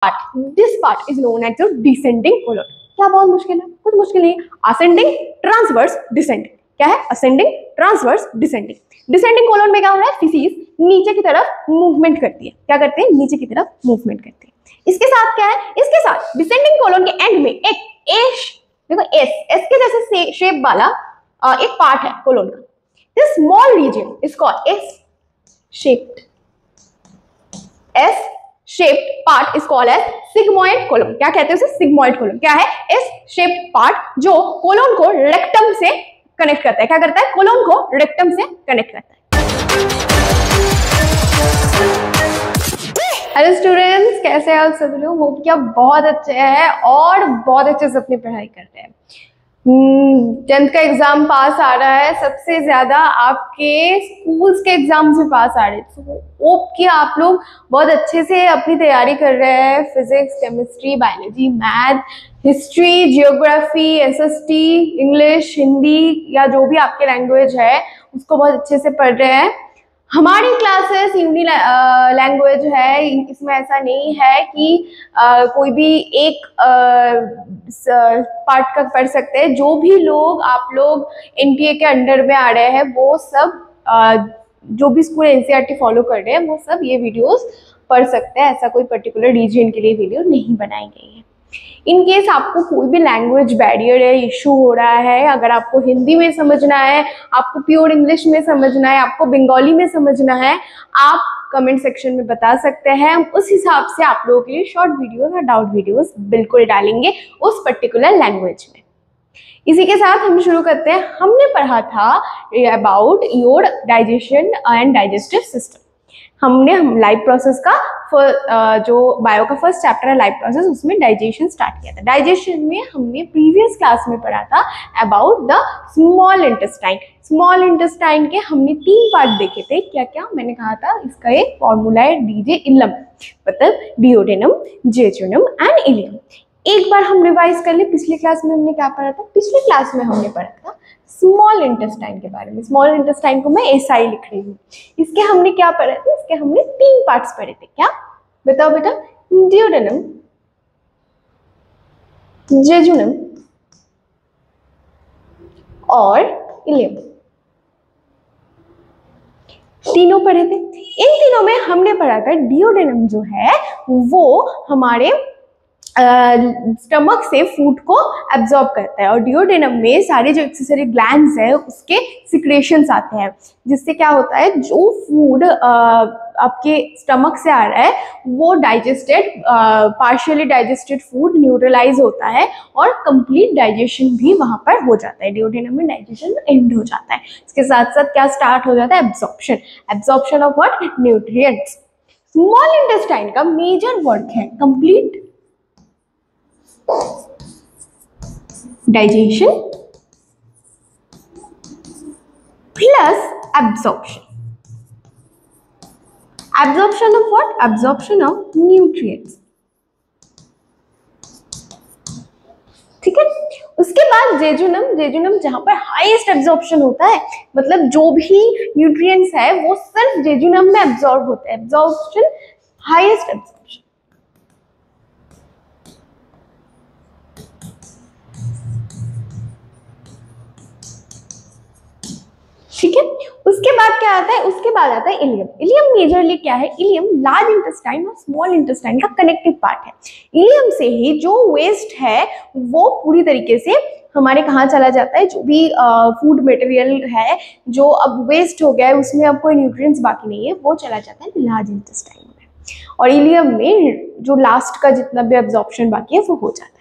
This part is known as your descending colon. क्या बहुत मुश्किल है? कुछ मुश्किल नहीं है। Ascending, transverse, descending. क्या है? Ascending, transverse, descending. Descending colon में क्या हो रहा है? फिसीज नीचे की तरफ मूवमेंट करती है। क्या करते हैं? नीचे की तरफ मूवमेंट करती है। इसके साथ क्या है? इसके साथ डिसेंडिंग कोलन के एंड में एक एश, देखो एस के जैसे शेप वाला एक पार्ट है कोलन का। This small region is called S shaped, S shaped part is called as sigmoid colon। क्या कहते हैं उसे? sigmoid colon। क्या है? S shaped part जो कोलोन को रेक्टम से कनेक्ट करता है। क्या करता है? कोलोन को रेक्टम से कनेक्ट करता है। हेलो स्टूडेंट्स, कैसे हैं आप सभी लोग? होप कि आप बहुत अच्छे हैं और बहुत अच्छे से अपनी पढ़ाई कर रहे हैं। 10th का एग्जाम पास आ रहा है, सबसे ज्यादा आपके स्कूल्स के एग्जाम से पास आ रहे हैं। तो होप कि आप लोग बहुत अच्छे से अपनी तैयारी कर रहे हैं। Physics, chemistry, biology, math, history, geography, SST, English, Hindi या जो भी आपके लैंग्वेज है उसको बहुत अच्छे से पढ़ रहे हैं। हमारी क्लासेस यूनी लैंग्वेज है, इसमें ऐसा नहीं है कि कोई भी एक पार्ट का पढ़ सकते हैं। जो भी लोग आप लोग एनटीए के अंडर में आ रहे हैं वो सब जो भी स्कूल एनसीईआरटी फॉलो कर रहे हैं वो सब ये वीडियोस पढ़ सकते हैं। ऐसा कोई पर्टिकुलर रीजन के लिए वीडियो नहीं बनाई गई है। इन केस आपको कोई भी लैंग्वेज बैरियर है, इशू हो रहा है, अगर आपको हिंदी में समझना है, आपको प्योर इंग्लिश में समझना है, आपको बंगाली में समझना है, आप कमेंट सेक्शन में बता सकते हैं। हम उस हिसाब से आप लोगों के लिए शॉर्ट वीडियोस और डाउट वीडियोस बिल्कुल डालेंगे उस पर्टिकुलर लैंग्वेज में। इसी के साथ हम शुरू करते हैं। हमने पढ़ा था about your digestion and digestive system. हमने लाइफ प्रोसेस का जो बायो का फर्स्ट चैप्टर है लाइफ प्रोसेस, उसमें डाइजेशन स्टार्ट किया था। डाइजेशन में हमने प्रीवियस क्लास में पढ़ा था about the small intestine. Small intestine के हमने 3 पार्ट देखे थे। क्या क्या मैंने कहा था? इसका एक फॉर्मूला है डीजे इलम, मतलब डिओडेनम, जेजुनम एंड इलियम। एक बार हम रिवाइज कर ले, पिछली क्लास में हमने क्या पढ़ा था? पिछली क्लास में हमने पढ़ा था स्मॉल इंटेस्टाइन के बारे में। स्मॉल इंटेस्टाइन को मैं एसआई लिख रही हूँ। इसके हमने क्या पढ़े थे? इसके हमने 3 पार्ट्स पढ़े थे। क्या बताओ बेटा? डिओडेनम, जेजुनम और इलियम, तीनों पढ़े थे। इन तीनों में हमने पढ़ा था डिओडेनम जो है वो हमारे स्टमक से फूड को एब्जॉर्ब करता है और डिओडेनम में सारे जो एक्सेसरी ग्लैंड्स है उसके सिक्रेशंस आते हैं, जिससे क्या होता है जो फूड आपके स्टमक से आ रहा है वो digested, partially digested food neutralise होता है और कंप्लीट डाइजेशन भी वहां पर हो जाता है। डिओडेनम में डाइजेशन एंड हो जाता है। इसके साथ साथ क्या स्टार्ट हो जाता है? Absorption, absorption of what? Nutrients. Small intestine का मेजर वर्क है complete digestion plus absorption. Absorption of what? Absorption of nutrients. ठीक है। उसके बाद जेजुनम, जेजुनम जहां पर हाईएस्ट एब्जॉर्प्शन होता है, मतलब जो भी न्यूट्रिएंट्स है वो सिर्फ जेजुनम में एब्जॉर्ब होता है। Absorption, highest absorption. ठीक है। उसके बाद क्या आता है? उसके बाद आता है इलियम। इलियम मेजरली क्या है? इलियम लार्ज इंटेस्टाइन और स्मॉल इंटेस्टाइन का कनेक्टिव पार्ट है। इलियम से ही जो वेस्ट है वो पूरी तरीके से हमारे कहाँ चला जाता है? जो भी फूड मटेरियल है जो अब वेस्ट हो गया है, उसमें अब कोई न्यूट्रिएंट्स बाकी नहीं है, वो चला जाता है लार्ज इंटेस्टाइन में। और इलियम में जो लास्ट का जितना भी एब्जॉर्प्शन बाकी है वो हो जाता है।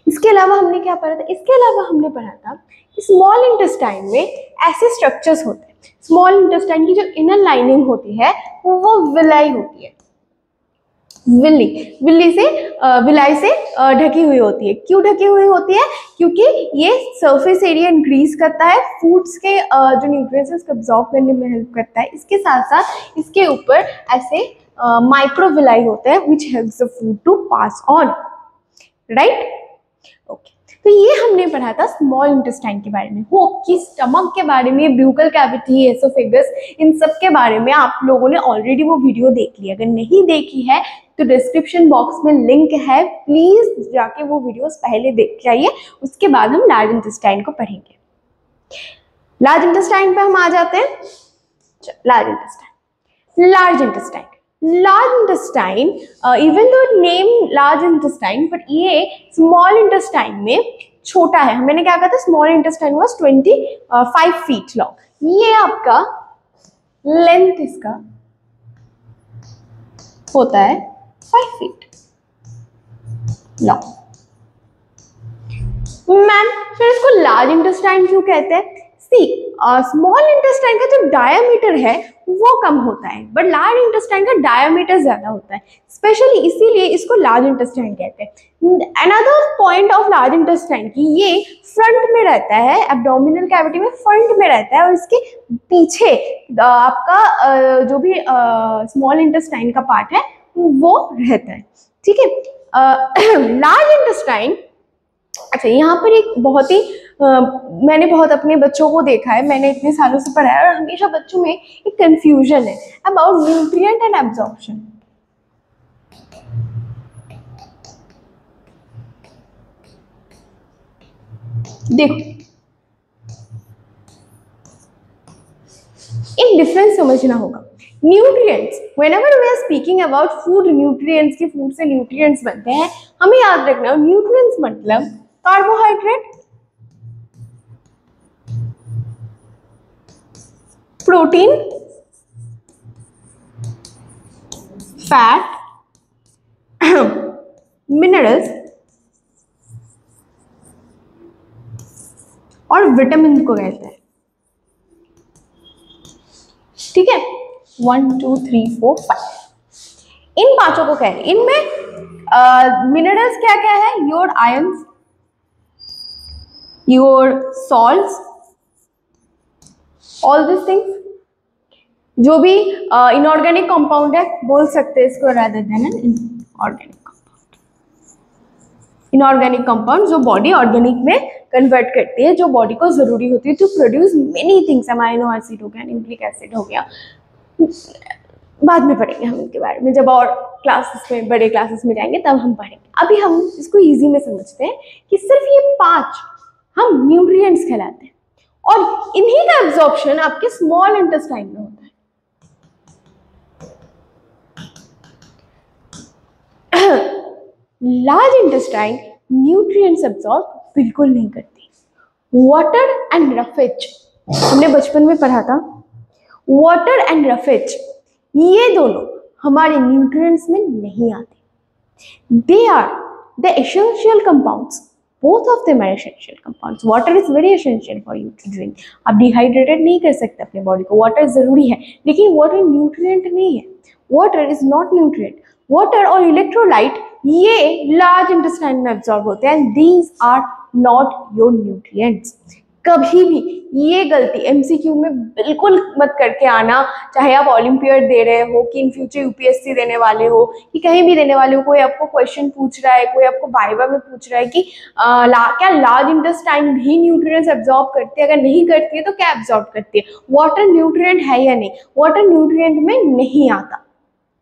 इसके अलावा हमने क्या पढ़ा था? इसके अलावा हमने पढ़ा था स्मॉल इंटेस्टाइन में ऐसे स्ट्रक्चर्स होते हैं। स्मॉल इंटेस्टाइन की जो इनर लाइनिंग होती है वो विलाई होती है। विलाई से ढकी हुई होती है। क्यों ढकी हुई होती है? क्योंकि ये सरफेस एरिया इंक्रीज करता है, फूड्स के जो न्यूट्रिएंट्स उसको एब्जॉर्ब करने में हेल्प करता है। इसके साथ साथ इसके ऊपर ऐसे माइक्रोविलाई होते हैं which helps the food to pass on, right? Okay, तो ये हमने पढ़ा था स्मॉल इंटेस्टाइन के बारे में। होप कि स्टमक के बारे में, ब्यूकल कैविटी, एसोफेगस, इन सब के बारे में आप लोगों ने ऑलरेडी वो वीडियो देख ली। अगर नहीं देखी है तो डिस्क्रिप्शन बॉक्स में लिंक है, प्लीज जाके वो वीडियोस पहले देख के आइए, उसके बाद हम लार्ज इंटेस्टाइन को पढ़ेंगे। लार्ज इंटेस्टाइन पे हम आ जाते हैं। Large intestine, large intestine, large intestine, even though name large intestine, but ये स्मॉल इंटेस्टाइन में छोटा है। मैंने क्या कहा था, small intestine was 25 feet long. ये आपका लेंथ इसका होता है 5 फीट लॉन्ग। मैम फिर इसको लार्ज इंटेस्टाइन क्यों कहते हैं? सी, स्मॉल इंटेस्टाइन का जो डायमीटर है वो कम होता है, बट लार्ज इंटेस्टाइन का डायमीटर ज्यादा होता है, स्पेशली इसीलिए इसको लार्ज इंटेस्टाइन कहते हैं। Another point of large intestine की ये फ्रंट में रहता है, एब्डोमिनल कैविटी में फ्रंट में रहता है, और इसके पीछे आपका जो भी स्मॉल इंटेस्टाइन का पार्ट है वो रहता है। ठीक है। लार्ज इंटेस्टाइन, अच्छा यहाँ पर एक बहुत ही मैंने बहुत अपने बच्चों को देखा है, मैंने इतने सालों से पढ़ा है, और हमेशा बच्चों में एक कंफ्यूजन है अबाउट न्यूट्रिएंट एंड एब्जॉर्प्शन। देखो एक डिफरेंस समझना होगा। Nutrients, whenever we are speaking about food nutrients, की फूड से न्यूट्रिएंट्स बनते हैं, हमें याद रखना न्यूट्रिएंट्स मतलब कार्बोहाइड्रेट, प्रोटीन, फैट, मिनरल्स और विटामिन को कहते हैं। ठीक है, 1 2 3 4 5 इन पांचों को कह रहे हैं। इनमें मिनरल्स क्या क्या है? Your ions, your salts, all this things. जो भी इनऑर्गेनिक कंपाउंड है बोल सकते हैं इसको rather than an inorganic compound. Inorganic compound जो बॉडी ऑर्गेनिक में कन्वर्ट करती है, जो बॉडी को जरूरी होती है to produce many things. Amino acid हो गया, न्यूक्लिक एसिड हो गया, बाद में पढ़ेंगे हम इनके बारे में, जब और क्लासेस में, बड़े क्लासेस में जाएंगे तब हम पढ़ेंगे। अभी हम इसको इजी में समझते हैं कि सिर्फ ये 5 हम न्यूट्रिएंट्स कहलाते हैं, और इन्हीं का एब्जॉर्प्शन आपके स्मॉल इंटेस्टाइन में होता है। लार्ज इंटेस्टाइन न्यूट्रिएंट्स एब्जॉर्ब बिल्कुल नहीं करती। वाटर एंड रफेज, हमने बचपन में पढ़ा था, वाटर एंड रफेज ये दोनों हमारे न्यूट्रिएंट्स में नहीं आते। They are the essential compounds, both of them are essential compounds. Water is very essential for you to drink. आप डिहाइड्रेटेड नहीं कर सकते अपने बॉडी को, वाटर जरूरी है, लेकिन वाटर न्यूट्रिएंट नहीं है। Water is not nutrient. Water और इलेक्ट्रोलाइट ये लार्ज इंटेस्टाइन में एब्जॉर्ब होते हैं, these are not your nutrients. कभी भी ये गलती एमसीक्यू में बिल्कुल मत करके आना, चाहे आप ओलंपियाड दे रहे हो, कि इन फ्यूचर यूपीएससी देने वाले हो, कि कहीं भी देने वाले हो, कोई आपको क्वेश्चन पूछ रहा है, कोई आपको वाइवा में पूछ रहा है कि क्या लार्ज इंटेस्टाइन भी न्यूट्रिएंट्स एब्जॉर्ब करती है, अगर नहीं करती है तो क्या एब्जॉर्ब करती है? वाटर न्यूट्रिएंट है या नहीं? वाटर न्यूट्रिएंट में नहीं आता,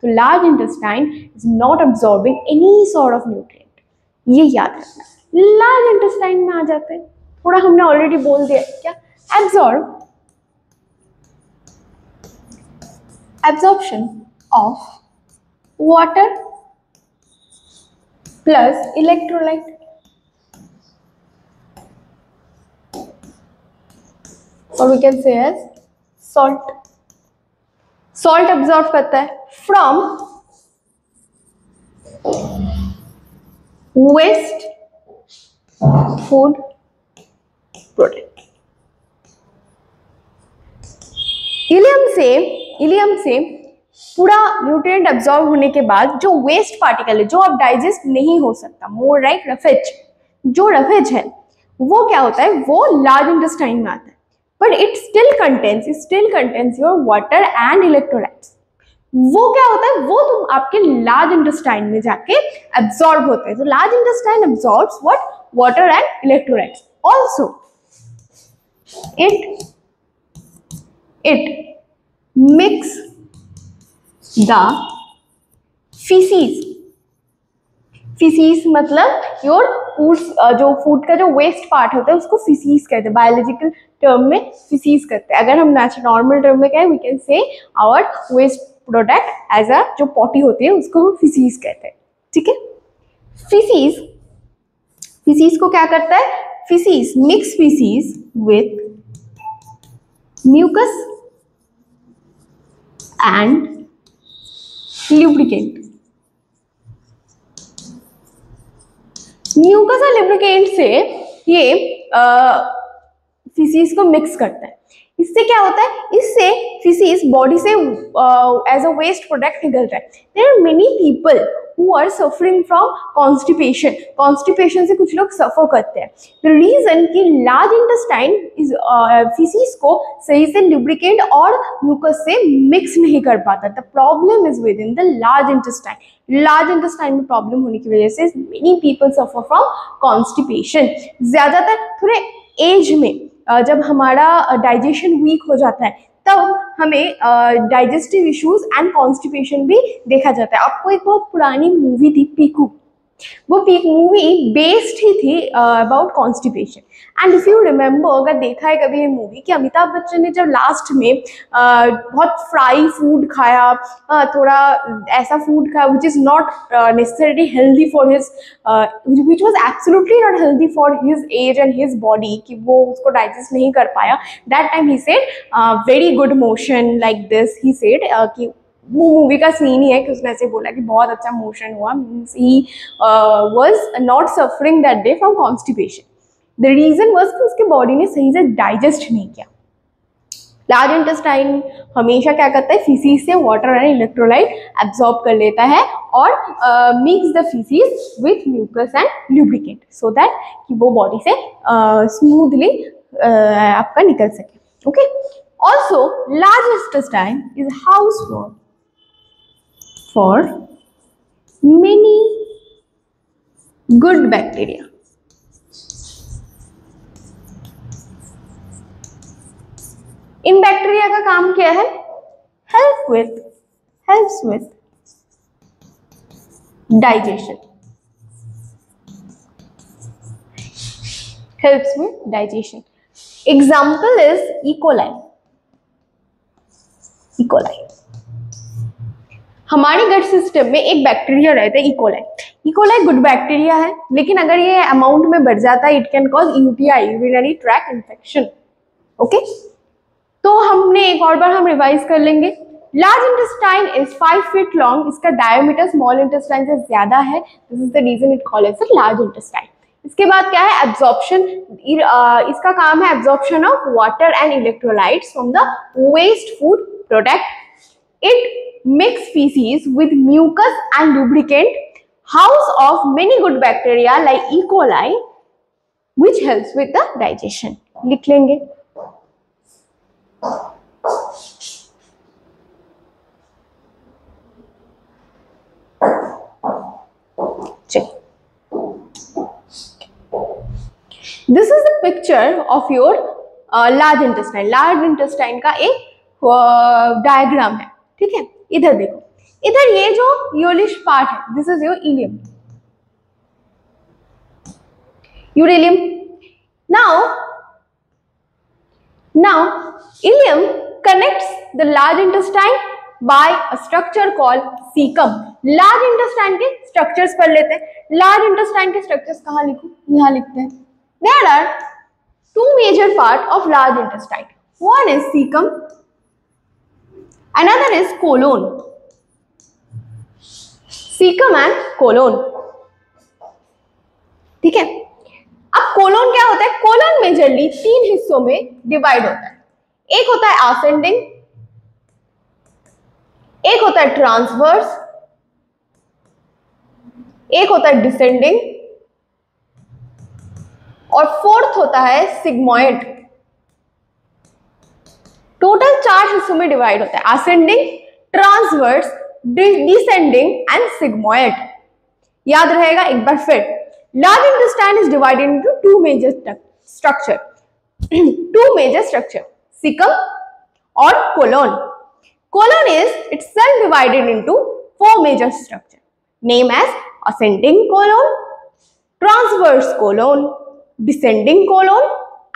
तो large intestine is not absorbing any sort of nutrient, ये याद रखना। लार्ज इंटेस्टाइन में आ जाते हैं, थोड़ा हमने ऑलरेडी बोल दिया क्या, absorb, absorption of water plus electrolyte, और we can say as salt. Salt absorb करता है from waste food product. Ileum से पूरा न्यूट्रिएंट एब्जॉर्ब होने के बाद जो वेस्ट पार्टिकल है, जो अब डाइजेस्ट नहीं हो सकता, मोर राइट रफेज, जो रफेज है वो क्या होता है, वो लार्ज इंटेस्टाइन में आता है, but it still contains your water and electrolytes. वो क्या होता है, वो तुम आपके लार्ज इंटेस्टाइन में जाके एब्जॉर्ब होते हैं। तो large intestine absorbs what, water and electrolytes. Also it mix the faeces, faeces मतलब योर फूड, जो फूड का जो वेस्ट पार्ट होता है उसको फीसीज कहते हैं, बायोलॉजिकल टर्म में फीसीज कहते हैं। अगर हम नॉर्मल टर्म में कहें, we can say our waste product as a, जो पॉटी होती है उसको हम फीसीज कहते हैं, ठीक है। फीसीज, फीसीज को क्या करता है, faeces mix faeces with mucus and lubricant, mucus और लुब्रिकेंट से ये फीसीज को मिक्स करता है। इससे क्या होता है, इससे फीसीज बॉडी से एज अ वेस्ट प्रोडक्ट निकलता है। There are many people who are suffering from constipation, constipation से कुछ लोग सफर करते हैं। द रीजन कि लार्ज इंटेस्टाइन इज फीसीज को सही से लुब्रिकेंट और म्यूकस से मिक्स नहीं कर पाता। The problem is with in the large intestine, large intestine में प्रॉब्लम होने की वजह से many people suffer from constipation. ज्यादातर थोड़े एज में जब हमारा डाइजेशन वीक हो जाता है तब हमें डाइजेस्टिव इश्यूज एंड कॉन्स्टिपेशन भी देखा जाता है। आपको एक बहुत पुरानी मूवी थी पीकू, वो पीक मूवी बेस्ड ही थी about constipation. And if you remember, अगर देखा है कभी ये मूवी, कि अमिताभ बच्चन ने जब लास्ट में बहुत फ्राई फूड खाया, थोड़ा ऐसा फूड खाया which is not necessarily healthy for his, which was absolutely not healthy for his age and his body, कि वो उसको डाइजेस्ट नहीं कर पाया। That time he said very good motion like this, he said कि वो movie का scene ही है कि उसने ऐसे बोला कि बहुत अच्छा मोशन हुआ, means he was not suffering that day from constipation. The reason was कि उसके बॉडी ने सही से डाइजेस्ट नहीं किया। लार्ज इंटेस्टाइन हमेशा क्या करता है, फीसीज से वाटर एंड इलेक्ट्रोलाइट एब्जॉर्ब कर लेता है और mix the faeces with mucus and lubricant so that कि वो बॉडी से स्मूथली आपका निकल सके। Okay, also large intestine is house for many good bacteria. इन बैक्टीरिया का काम क्या है, helps with digestion, helps with digestion. Example is E. coli. E. coli हमारे गट सिस्टम में एक बैक्टीरिया रहता है, इकोलाई। इकोलाई गुड बैक्टीरिया है, लेकिन अगर ये अमाउंट में बढ़ जाता है it can cause UTI, urinary tract infection. Okay, तो हमने एक और बार हम रिवाइज कर लेंगे। Large intestine is 5 feet long, इसका डायमीटर स्मॉल इंटेस्टाइन से ज्यादा है, this is the reason it called as large intestine. इसके बाद क्या है, एब्जॉर्प्शन, इसका काम है absorption of water and electrolytes from the waste food product. It mix feces with mucus and lubricant, house of many good bacteria like E. coli, which helps with the digestion. लिख लेंगे। This is the picture of your large intestine. Large intestine का एक diagram है, ठीक है। इधर देखो, इधर ये जो योलिश पार्ट है, दिस इज योर इलियम, यूरेलियम। now ileum connects the large intestine by a structure called cecum. Large intestine के स्ट्रक्चर्स पढ़ लेते हैं। लार्ज इंटेस्टाइन के स्ट्रक्चर्स कहाँ लिखूं, यहाँ लिखते हैं। There are two major parts of large intestine. One is cecum, another is colon. Cecum and colon, ठीक है। अब कोलोन क्या होता है, कोलोन मेजरली 3 हिस्सों में डिवाइड होता है। एक होता है असेंडिंग, एक होता है ट्रांसवर्स, एक होता है डिसेंडिंग, और फोर्थ होता है सिग्मोइड। टोटल 4 हिस्सों में डिवाइड होता है, ascending, transverse, descending and sigmoid. याद रहेगा एक बार फिर, large intestine is divided into 2 major structure, 2 major structure, caecum और colon. Colon is itself divided into four major structure named as ascending colon, transverse colon, descending colon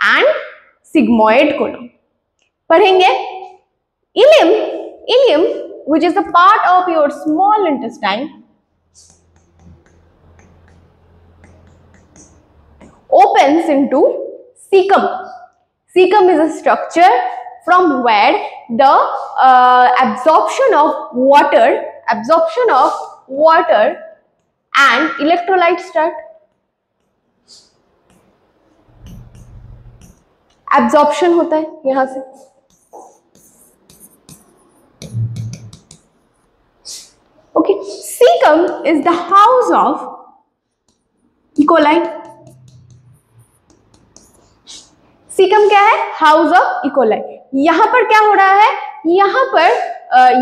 and sigmoid colon. पढ़ेंगे ileum which is a part of your small intestine opens into cecum. Cecum is a structure from where the absorption of water and electrolytes start. Absorption होता है यहां से. Okay, cecum is the house of E. coli. Caecum क्या है? House of E coli. यहाँ पर क्या हो रहा है? यहाँ पर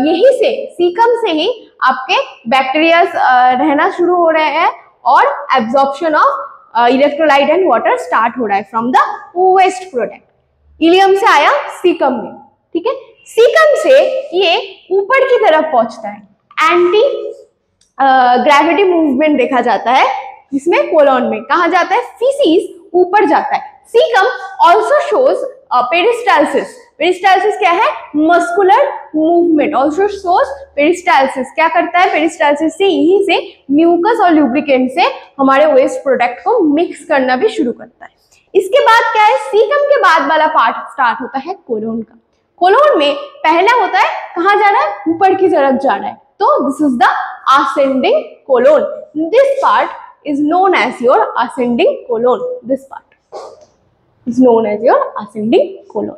यही से सीकम से ही आपके बैक्टीरिया रहना शुरू हो रहे हैं और absorption of electrolyte and water start हो रहा है from the waste product. Ileum से आया सीकम में. ठीक है, सीकम से ये ऊपर की तरफ पहुंचता है. एंटी ग्रेविटी मूवमेंट देखा जाता है जिसमें कोलोन में. कहा जाता है? फीसिस ऊपर जाता है. Cecum also shows peristalsis. Peristalsis क्या है? Muscular movement. Also shows peristalsis. क्या करता है? Peristalsis से यहीं से म्यूकस और लुब्रिकेंट से हमारे वेस्ट प्रोडक्ट को मिक्स करना भी शुरू करता है. इसके बाद क्या है? सीकम के बाद वाला पार्ट स्टार्ट होता है कोलोन का. कोलोन में पहला होता है कहाँ जा रहा है? ऊपर की तरफ जा रहा है. तो this is the ascending colon. This part is known as your ascending colon. This part is known as your ascending colon.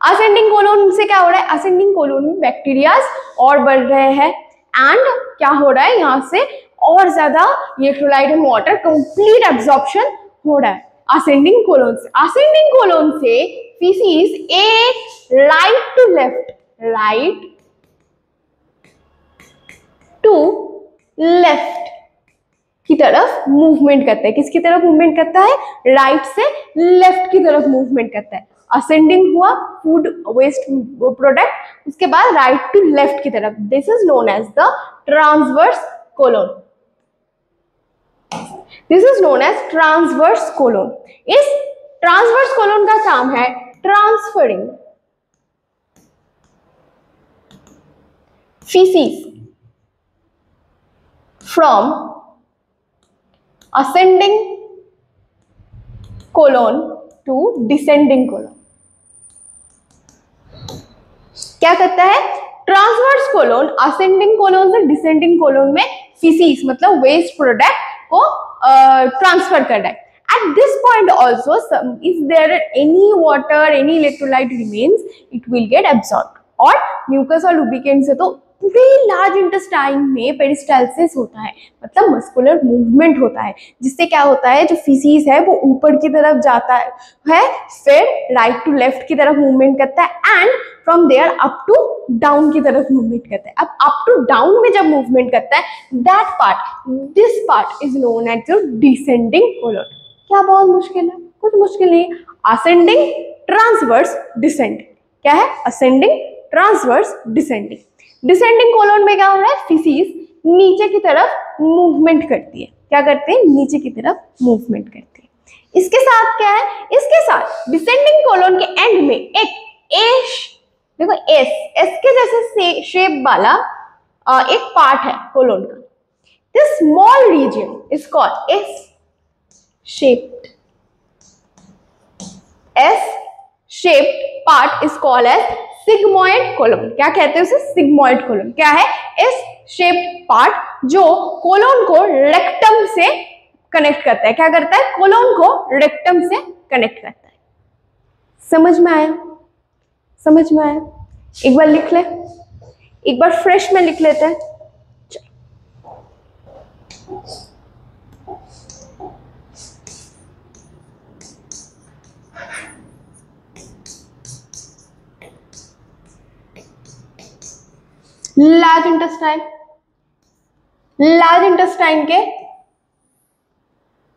ascending colon से क्या हो रहा है? ascending colon में बैक्टीरियाज और बढ़ रहे हैं एंड क्या हो रहा है? यहाँ से और ज्यादा electrolyte and water complete absorption हो रहा है ascending colon से. ascending colon से feces एक right to left की तरफ मूवमेंट करता है. किसकी तरफ मूवमेंट करता है? राइट से लेफ्ट की तरफ मूवमेंट करता है. असेंडिंग हुआ फूड वेस्ट प्रोडक्ट, उसके बाद राइट टू लेफ्ट की तरफ. This is known as the transverse colon. This is known as transverse colon. इस ट्रांसवर्स कोलोन का काम है transferring faeces from ascending colon to descending colon. क्या करता है? ट्रांसवर्स कोलोन असेंडिंग कोलोन से डिसेंडिंग कोलोन में फीसिस मतलब वेस्ट प्रोडक्ट को ट्रांसफर कर रहा है. At this point also, if there are any water, any electrolyte remains, it will get absorbed. और म्यूकस और लुब्रिकेंट से तो पूरे लार्ज इंटेस्टाइन में पेरिस्टाल्सिस होता है, मतलब मस्कुलर मूवमेंट होता है, जिससे क्या होता है? जो फीसिस है वो ऊपर की तरफ जाता है फिर राइट टू लेफ्ट की तरफ मूवमेंट करता है and from there up to down की तरफ मूवमेंट करता है. अब अप टू डाउन में जब मूवमेंट करता है, that part, this part is known as your descending colon. क्या बहुत मुश्किल है? कुछ मुश्किल नहीं. Ascending, transverse, descending. क्या है? Ascending, transverse, descending. Descending colon में क्या हो रहा है? फीसिस नीचे की तरफ मूवमेंट करती है. क्या करते हैं? नीचे की तरफ मूवमेंट करती है. इसके साथ क्या है? इसके साथ डिसेंडिंग कोलोन के एंड में एक एश, देखो एस के जैसे शेप वाला एक पार्ट है कोलोन का. This small region is called S shaped. S-shaped part is called as sigmoid colon. क्या कहते हैं उसे? sigmoid colon. क्या है? S-shaped part जो कोलोन को रेक्टम से कनेक्ट करता है. क्या करता है? कोलोन को रेक्टम से कनेक्ट करता है. समझ में आया? समझ में आया? एक बार लिख ले, एक बार फ्रेश में लिख लेते हैं. लार्ज इंटेस्टाइन के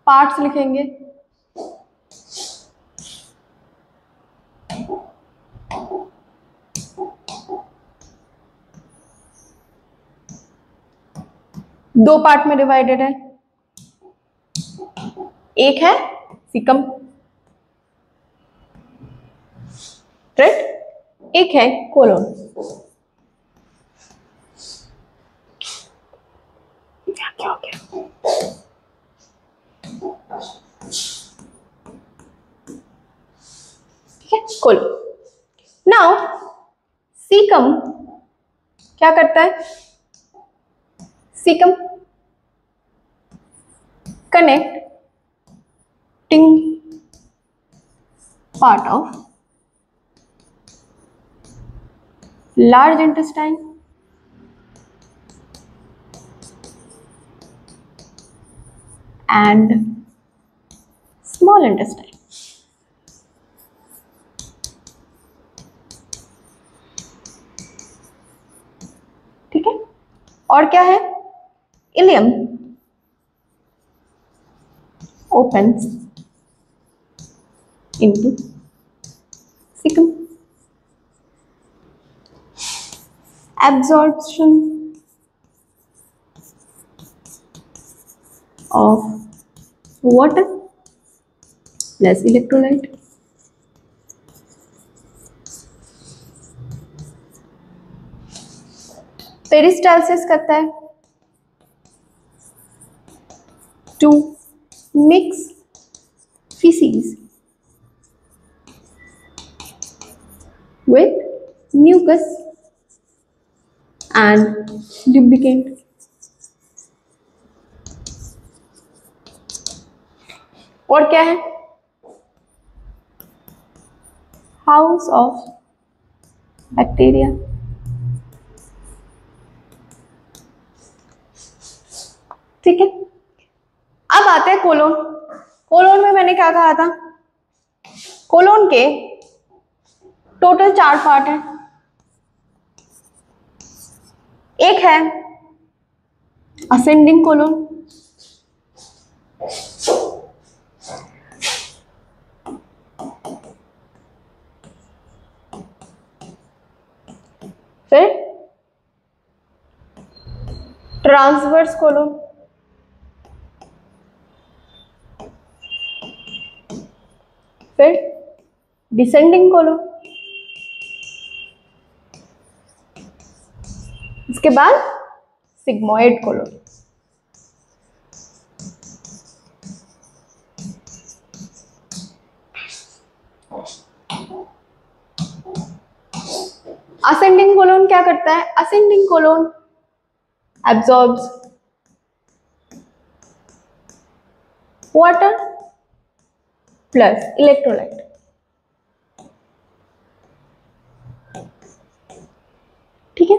पार्ट्स लिखेंगे. दो पार्ट में डिवाइडेड है, एक है सीकम, राइट, एक है कोलोन। क्या हो गया? ठीक है, कोलोन। नाउ सीकम क्या करता है? Caecum connecting part of large intestine and small intestine. ठीक है, और क्या है? Ileum opens into cecum. Absorption of water plus electrolyte. Peristalsis करता है to mix feces with mucus and lubricant. और क्या है? House of bacteria. ठीक है, अब आते हैं कोलोन। कोलोन में मैंने क्या कहा था? कोलोन के टोटल 4 पार्ट हैं। एक है असेंडिंग कोलोन, फिर ट्रांसवर्स कोलोन, फिर डिसेंडिंग कोलोन, इसके बाद सिग्मोइड कोलोन। असेंडिंग कोलोन क्या करता है? Ascending colon absorbs water plus electrolyte. ठीक है,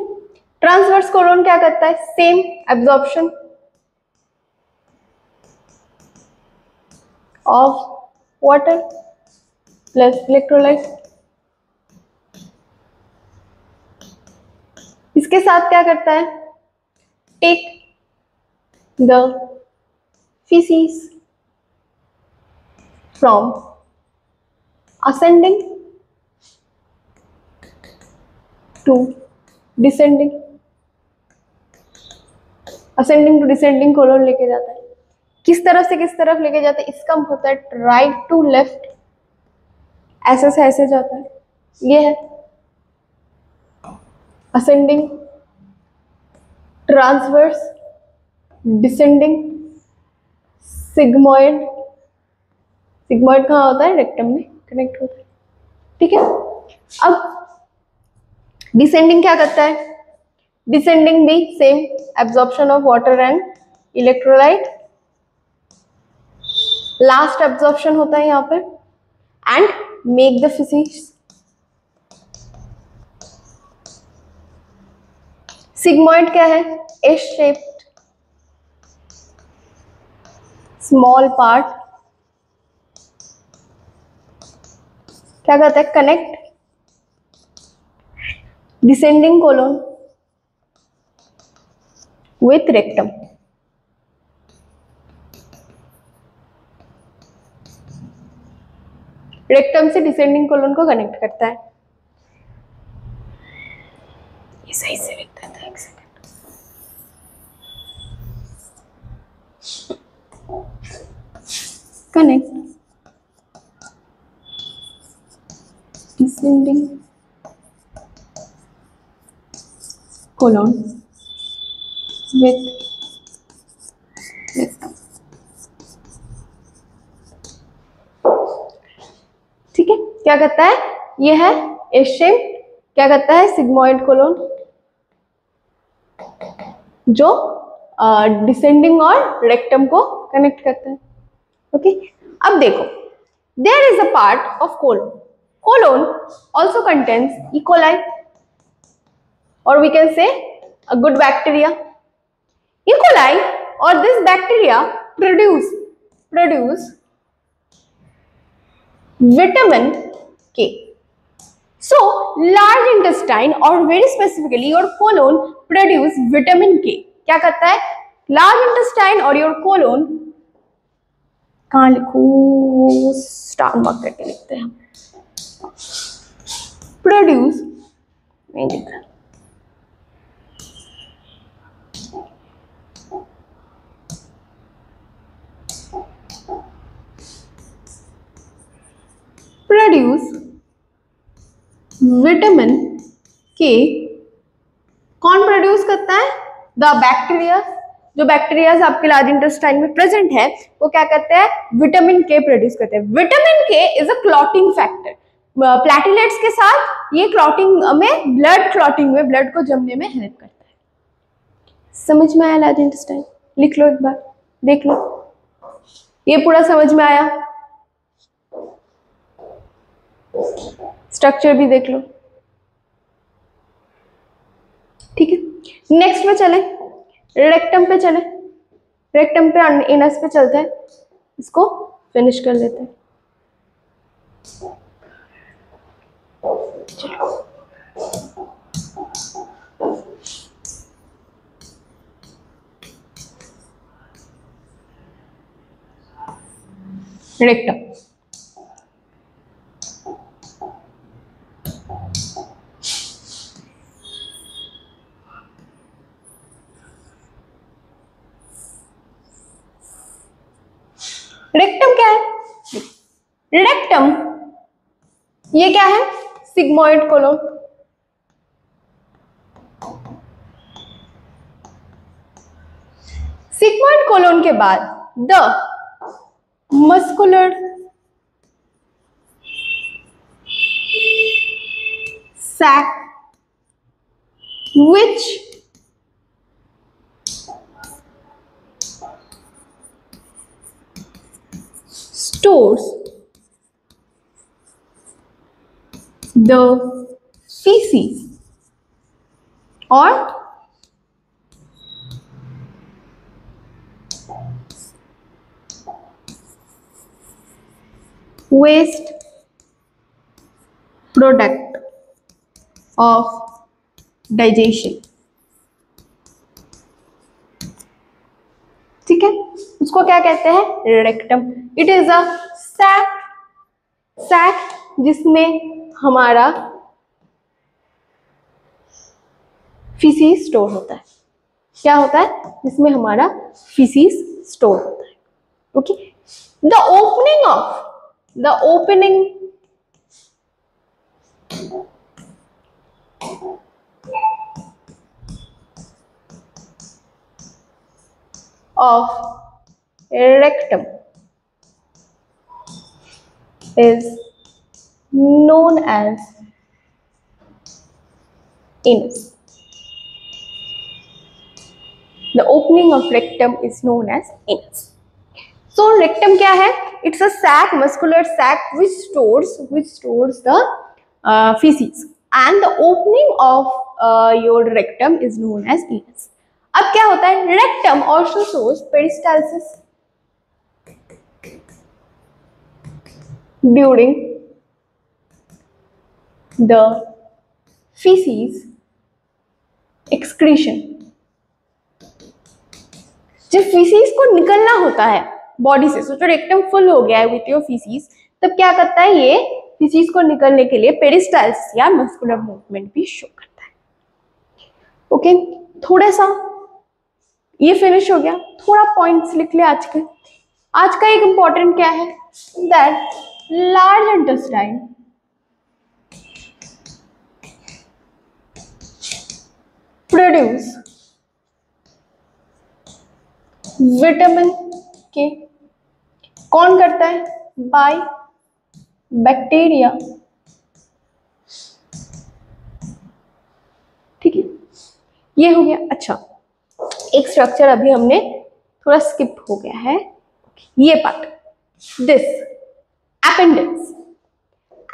ट्रांसवर्स कोलोन क्या करता है? Same absorption of water plus electrolyte. इसके साथ क्या करता है? Take the feces from ascending to descending, ascending to descending colon लेके जाता है। किस तरफ से किस तरफ लेके जाता है? इसका होता है राइट टू लेफ्ट, ऐसे से ऐसे जाता है। ये है ascending, transverse, descending, sigmoid. Sigmoid कहाँ होता है? रेक्टम में कनेक्ट होता है। ठीक है, अब डिसेंडिंग क्या करता है? डिसेंडिंग भी same absorption of water and electrolyte, last absorption होता है यहाँ पर, and make the feces। Sigmoid क्या है? एस शेप्ड स्मॉल पार्ट, क्या कहता है? Connect descending colon with rectum. Rectum से डिसेंडिंग कोलोन को कनेक्ट करता है। ये सही से लिखता था, एक second. connect descending colon with rectum। ठीक है, क्या कहता है, ये है एस शेप, क्या कहता है सिग्मोइड कोलोन, जो डिसेंडिंग और रेक्टम को कनेक्ट करता है। ओके, अब देखो, there is a part of colon, colon also contains E coli और we can say a good bacteria. E coli और this bacteria produce vitamin K. So large intestine or very specifically your colon produce vitamin K। क्या करता है, large intestine और your colon, कहाँ लिखूं, star mark करके लिखते हैं, प्रोड्यूस, नहीं लिख रहा, प्रोड्यूस विटामिन के। कौन प्रोड्यूस करता है, द बैक्टीरिया, जो बैक्टीरिया आपके लार्ज इंटेस्टाइन में प्रेजेंट है वो क्या करते हैं, विटामिन के प्रोड्यूस करते हैं। विटामिन के is a clotting factor, platelets के साथ ये क्लॉटिंग में, ब्लड क्लॉटिंग में, ब्लड को जमने में हेल्प करता है। समझ में आया लार्ज इंटेस्टाइन, लिख लो एक बार, देख लो, ये पूरा समझ में आया, स्ट्रक्चर भी देख लो। ठीक है, नेक्स्ट में चले, रेक्टम पे चले, रेक्टम पे एनस पे चलते हैं, इसको फिनिश कर लेते हैं। चलो, रेक्टम, रेक्टम क्या है, रेक्टम ये क्या है, सिग्मोइड कोलोन। सिग्मोइड कोलोन के बाद the muscular sac which stores the feces or waste product of digestion। ठीक है, उसको क्या कहते हैं, rectum. It is a sac जिसमें हमारा फीसिस स्टोर होता है। क्या होता है, जिसमें हमारा फीसिस स्टोर होता है। Okay, the opening of rectum is known as anus। The opening of rectum is known as anus। So rectum क्या है, it's a sac, muscular sac which stores the feces and the opening of your rectum is known as anus। अब क्या होता है, rectum also shows peristalsis during the feces excretion। जब faeces को निकलना होता है बॉडी से, सोचो रेक्टम फुल हो गया है विथ योर फीसिस, तब क्या करता है, ये फीसिस को निकलने के लिए पेरिस्टाल्सिस या मस्कुलर मूवमेंट भी शो करता है। ओके, थोड़ा सा ये फिनिश हो गया, थोड़ा पॉइंट्स लिख ले आज के। आज का एक इंपॉर्टेंट क्या है, that large intestine produce vitamin के। कौन करता है, बाय बैक्टीरिया। ठीक है, ये हो गया। अच्छा, एक स्ट्रक्चर अभी हमने थोड़ा स्किप हो गया है, ये पार्ट, दिस अपेंडिक्स।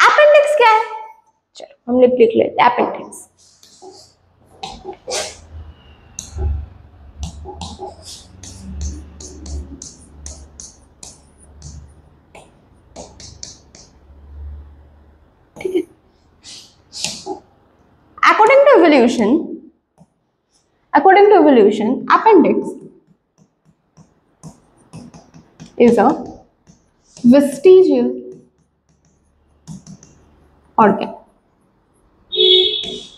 अपेंडिक्स क्या है, चलो हमने लिख लेते हैं अपेंडिक्स। ठीक है, according to evolution, appendix is a vestigial organ।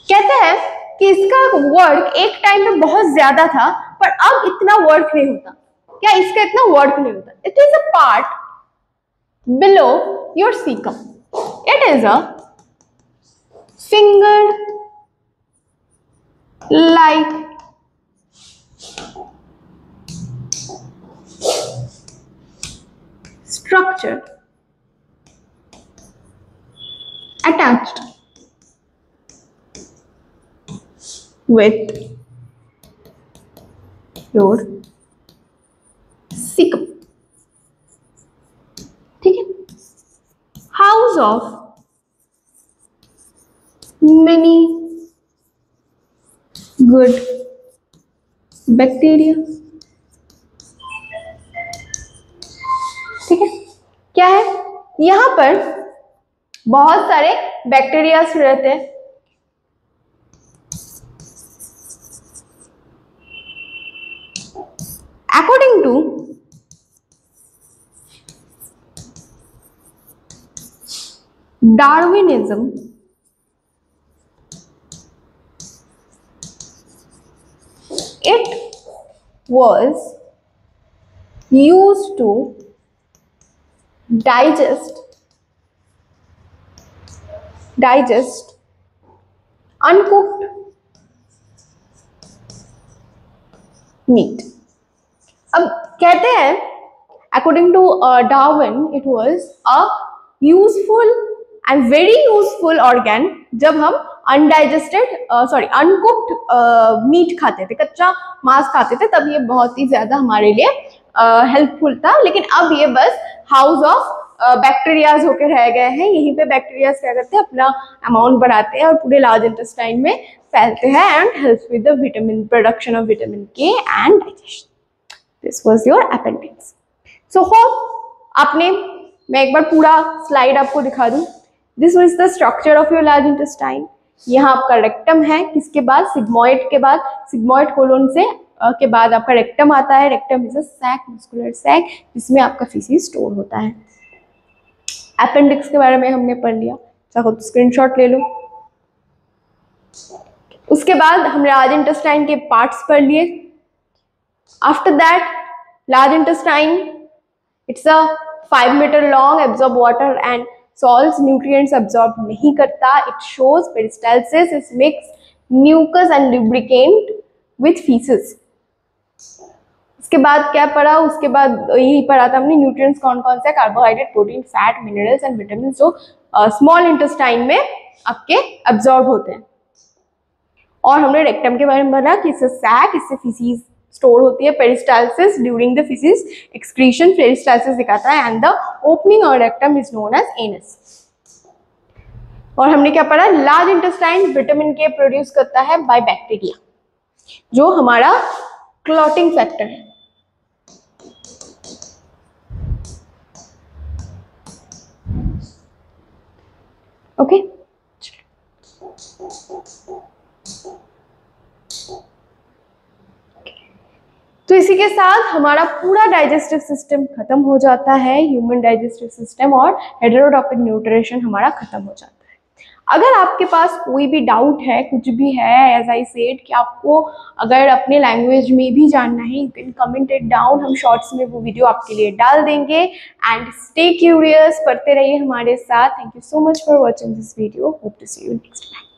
कहते हैं कि इसका वर्क एक टाइम में बहुत ज्यादा था, पर अब इतना वर्क नहीं होता। क्या इसका इतना वर्क नहीं होता? It is a part below your caecum. It is a finger like structure attached with your cecum। ठीक है, house of many good bacteria। ठीक है, क्या है, यहां पर बहुत सारे बैक्टीरिया रहते हैं। According to Darwinism, it was used to digest uncooked meat। अब कहते हैं according to Darwin, it was a useful and very useful organ जब हम अनकुक्ड मीट खाते थे, कच्चा मांस खाते थे, तब ये बहुत ही ज्यादा हमारे लिए हेल्पफुल था। लेकिन अब ये बस हाउस ऑफ बैक्टीरियाज होकर रह गए हैं। यहीं पे बैक्टीरियाज क्या करते हैं, अपना अमाउंट बढ़ाते हैं और पूरे लार्ज इंटेस्टाइन में फैलते हैं and helps with the vitamin production of vitamin K and digestion. This was your appendix. So hope आपने, मैं एक बार पूरा स्लाइड आपको दिखा दूं। This was the structure of your large intestine. यहाँ आपका रेक्टम है, किसके बाद, सिग्मोइड के बाद, सिग्मोइड कोलोन से के बाद आपका रेक्टम आता है। Rectum is a sac, muscular sac, जिसमें आपका फीसिस स्टोर होता है। अपेंडिक्स के बारे में हमने पढ़ लिया, चाहो तो स्क्रीनशॉट ले लो। उसके बाद हम लार्ज इंटेस्टाइन के पार्ट्स पढ़ लिए। After that large intestine, it's a 5 metre long, absorb water and salts, nutrients absorb नहीं करता। It shows peristalsis, it mix mucus and lubricant with feces. उसके बाद क्या पढ़ा, उसके बाद यही पढ़ा था हमने न्यूट्रिएंट्स कौन कौन से, carbohydrate, protein, fat, minerals and vitamin जो स्मॉल इंटेस्टाइन में आपके एब्जॉर्ब होते हैं। और हमने रेक्टम के बारे में पढ़ा कि इससे सैक, इससे फीसिस स्टोर होती है। Peristalsis, during the feces excretion peristalsis दिखाता है and the opening of rectum is known as anus. और हमने क्या पढ़ा, large intestine vitamin K produce करता है बाय बैक्टीरिया, जो हमारा क्लॉटिंग फैक्टर है। ओके, तो इसी के साथ हमारा पूरा डाइजेस्टिव सिस्टम खत्म हो जाता है, ह्यूमन डाइजेस्टिव सिस्टम, और हेटेरोट्रॉपिक न्यूट्रिशन हमारा खत्म हो जाता है। अगर आपके पास कोई भी डाउट है, कुछ भी है, एज आई सेड कि आपको अगर अपने लैंग्वेज में भी जानना है, you can comment it down, हम शॉर्ट्स में वो वीडियो आपके लिए डाल देंगे। एंड स्टे क्यूरियस, पढ़ते रहिए हमारे साथ। Thank you so much for watching this video, hope to see you next time.